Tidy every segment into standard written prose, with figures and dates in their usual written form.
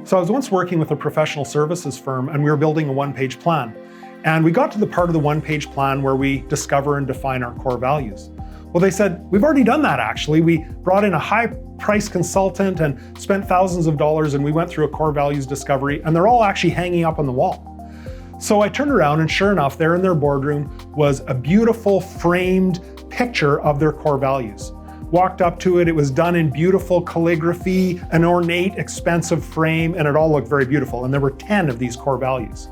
So I was once working with a professional services firm and we were building a one-page plan. And we got to the part of the one-page plan where we discover and define our core values. Well, they said, we've already done that actually. We brought in a high-priced consultant and spent thousands of dollars and we went through a core values discovery and they're all actually hanging up on the wall. So I turned around and sure enough, there in their boardroom was a beautiful framed picture of their core values. Walked up to it, it was done in beautiful calligraphy, an ornate, expensive frame, and it all looked very beautiful. And there were 10 of these core values.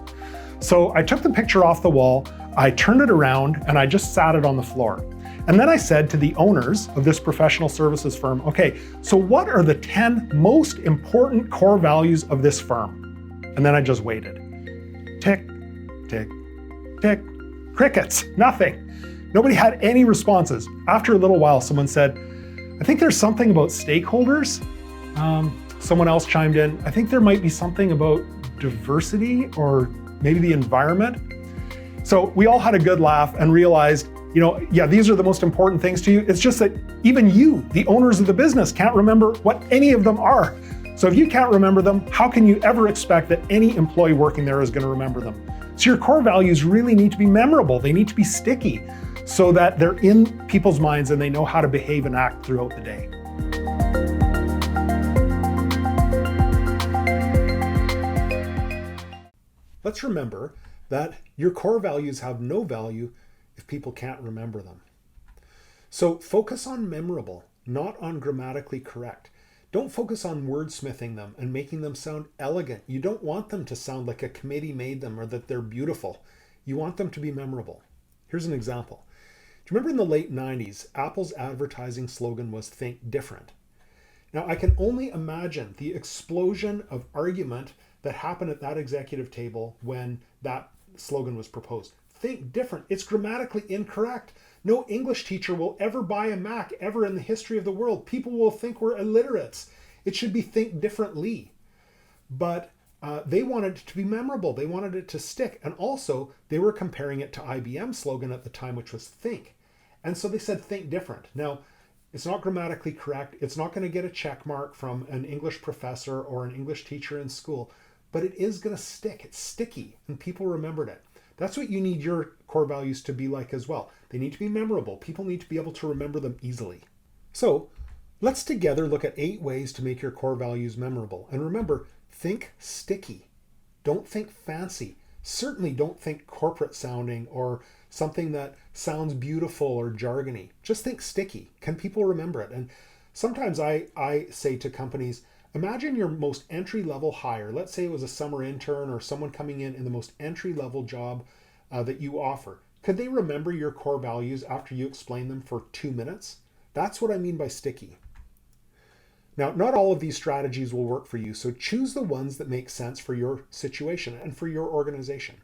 So I took the picture off the wall, I turned it around, and I just sat it on the floor. And then I said to the owners of this professional services firm, okay, so what are the 10 most important core values of this firm? And then I just waited. Tick, tick, tick, crickets, nothing. Nobody had any responses. After a little while, someone said, I think there's something about stakeholders. Someone else chimed in, I think there might be something about diversity or maybe the environment. So we all had a good laugh and realized, yeah, these are the most important things to you. It's just that even you, the owners of the business, can't remember what any of them are. So if you can't remember them, how can you ever expect that any employee working there is going to remember them? So your core values really need to be memorable. They need to be sticky so that they're in people's minds and they know how to behave and act throughout the day. Let's remember that your core values have no value if people can't remember them. So focus on memorable, not on grammatically correct. Don't focus on wordsmithing them and making them sound elegant. You don't want them to sound like a committee made them or that they're beautiful. You want them to be memorable. Here's an example. Do you remember in the late 90s, Apple's advertising slogan was "Think Different"? Now, I can only imagine the explosion of argument that happened at that executive table when that slogan was proposed. Think different. It's grammatically incorrect. No English teacher will ever buy a Mac ever in the history of the world. People will think we're illiterates. It should be think differently. But they wanted it to be memorable. They wanted it to stick. And also, they were comparing it to IBM's slogan at the time, which was think. And so they said think different. Now, it's not grammatically correct. It's not going to get a check mark from an English professor or an English teacher in school, but it is going to stick. It's sticky and people remembered it. That's what you need your core values to be like as well. They need to be memorable. People need to be able to remember them easily. So let's together look at 8 ways to make your core values memorable. And remember, think sticky. Don't think fancy. Certainly don't think corporate sounding or something that sounds beautiful or jargony. Just think sticky. Can people remember it? And sometimes I say to companies, imagine your most entry-level hire. Let's say it was a summer intern or someone coming in the most entry-level job that you offer. Could they remember your core values after you explain them for 2 minutes? That's what I mean by sticky. Now, not all of these strategies will work for you, so choose the ones that make sense for your situation and for your organization.